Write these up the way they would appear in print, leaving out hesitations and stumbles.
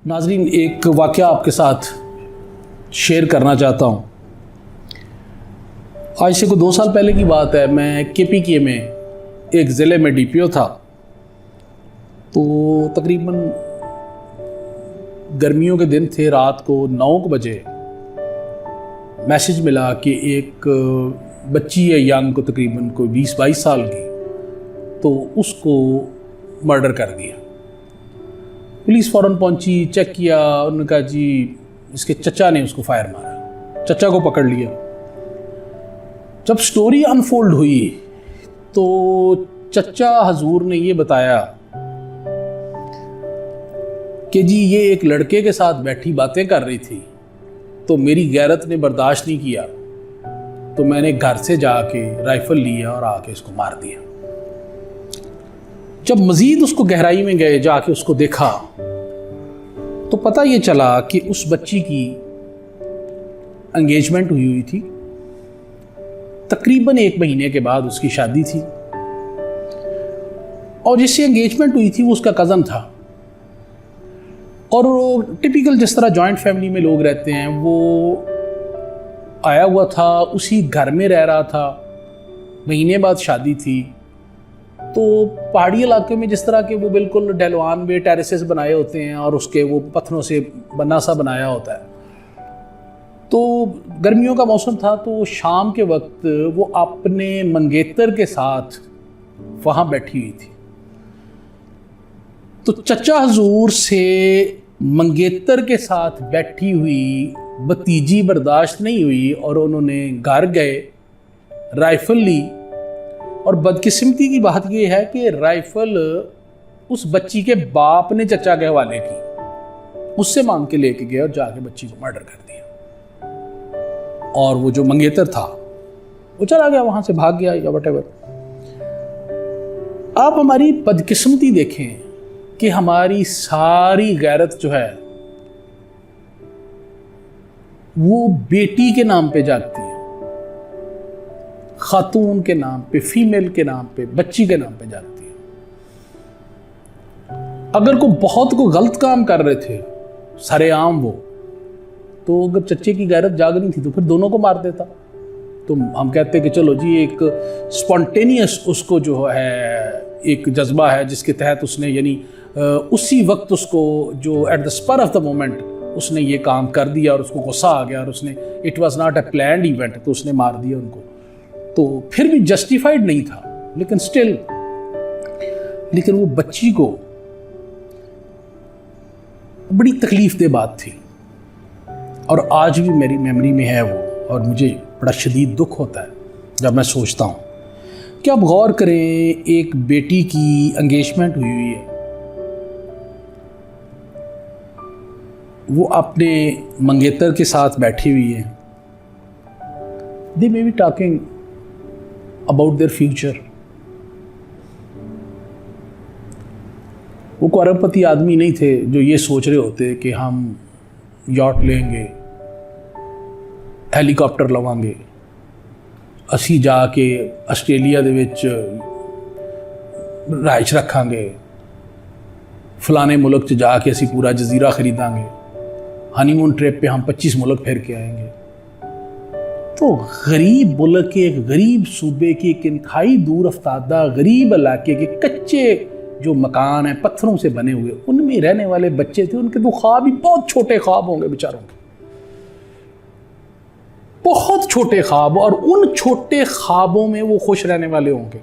नाज़रीन, एक वाक़या आपके साथ शेयर करना चाहता हूँ। आज से कोई 2 साल पहले की बात है। मैं KPK में एक ज़िले में DPO था। तो तकरीबन गर्मियों के दिन थे, रात को 9 बजे मैसेज मिला कि एक बच्ची है यंग को, तकरीबन कोई 20-22 साल की, तो उसको मर्डर कर दिया। पुलिस फ़ौरन पहुंची, चेक किया, उन्होंने कहा जी इसके चचा ने उसको फायर मारा। चचा को पकड़ लिया। जब स्टोरी अनफोल्ड हुई तो चचा हजूर ने ये बताया कि जी ये एक लड़के के साथ बैठी बातें कर रही थी, तो मेरी गैरत ने बर्दाश्त नहीं किया, तो मैंने घर से जाके राइफल लिया और आके इसको मार दिया। जब मजीद उसको गहराई में गए, जाके उसको देखा, तो पता ये चला कि उस बच्ची की एंगेजमेंट हुई थी। तकरीबन 1 महीने के बाद उसकी शादी थी, और जिससे एंगेजमेंट हुई थी वो उसका कज़न था। और वो टिपिकल जिस तरह जॉइंट फैमिली में लोग रहते हैं, वो आया हुआ था, उसी घर में रह रहा था। महीने बाद शादी थी। तो पहाड़ी इलाके में जिस तरह के वो बिल्कुल ढलवान में टेरेसेस बनाए होते हैं और उसके वो पत्थरों से बना सा बनाया होता है। तो गर्मियों का मौसम था, तो शाम के वक्त वो अपने मंगेतर के साथ वहाँ बैठी हुई थी। तो चचा हजूर से मंगेतर के साथ बैठी हुई भतीजी बर्दाश्त नहीं हुई और उन्होंने घर गए, राइफल ली। और बदकिस्मती की बात यह है कि राइफल उस बच्ची के बाप ने चचा के हवाले की, उससे मांग के लेके गए और जाके बच्ची को मर्डर कर दिया। और वो जो मंगेतर था वो चला गया, वहां से भाग गया या व्हाटएवर। आप हमारी बदकिस्मती देखें कि हमारी सारी गैरत जो है वो बेटी के नाम पे जाती है, खातून के नाम पे, फीमेल के नाम पे, बच्ची के नाम पे जाती है। अगर को गलत काम कर रहे थे सरेआम वो, तो अगर चच्चे की गैरत जागनी थी तो फिर दोनों को मार देता। तो हम कहते कि चलो जी एक स्पॉन्टेनियस उसको जो है एक जज्बा है जिसके तहत उसने यानी उसी वक्त उसको जो at the spur of the moment उसने ये काम कर दिया और उसको गुस्सा आ गया और उसने it was not a planned event, तो उसने मार दिया उनको। तो फिर भी जस्टिफाइड नहीं था, लेकिन स्टिल, लेकिन वो बच्ची को बड़ी तकलीफ दे बात थी और आज भी मेरी मेमोरी में है वो। और मुझे बड़ा शदीद दुख होता है जब मैं सोचता हूँ कि आप गौर करें, एक बेटी की एंगेजमेंट हुई है, वो अपने मंगेतर के साथ बैठी हुई है। They may be talking about their future. वो करोड़पति आदमी नहीं थे जो ये सोच रहे होते कि हम यॉट लेंगे, हेलीकॉप्टर लवांगे, असी जाके आस्ट्रेलिया दे विच राइश रखांगे, फलाने मुल्क च जाके असी पूरा जजीरा खरीदांगे, हनीमून ट्रिप पे हम 25 मुल्क फिर के आएंगे। तो गरीब मुल्क के, एक गरीब सूबे के, एक इंतहाई दूर अफ्तादा गरीब इलाके के कच्चे जो मकान हैं पत्थरों से बने हुए, उनमें रहने वाले बच्चे थे। उनके तो ख्वाब ही बहुत छोटे ख्वाब होंगे बेचारों के, बहुत छोटे ख्वाब, और उन छोटे ख्वाबों में वो खुश रहने वाले होंगे।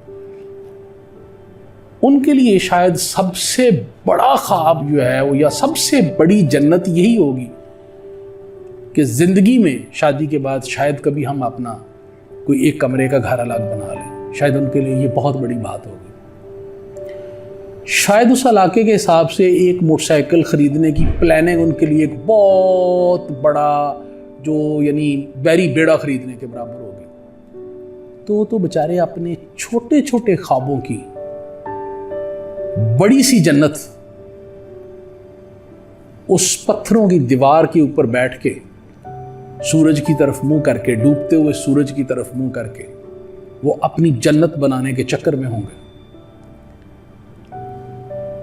उनके लिए शायद सबसे बड़ा ख्वाब जो है वो, या सबसे बड़ी जन्नत यही होगी कि ज़िंदगी में शादी के बाद शायद कभी हम अपना कोई एक कमरे का घर अलग बना लें। शायद उनके लिए ये बहुत बड़ी बात होगी। शायद उस इलाके के हिसाब से एक मोटरसाइकिल ख़रीदने की प्लानिंग उनके लिए एक बहुत बड़ा जो यानी बैरी बेड़ा ख़रीदने के बराबर होगी। तो बेचारे अपने छोटे छोटे ख्वाबों की बड़ी सी जन्नत उस पत्थरों की दीवार के ऊपर बैठ के सूरज की तरफ मुंह करके, डूबते हुए सूरज की तरफ मुंह करके वो अपनी जन्नत बनाने के चक्कर में होंगे।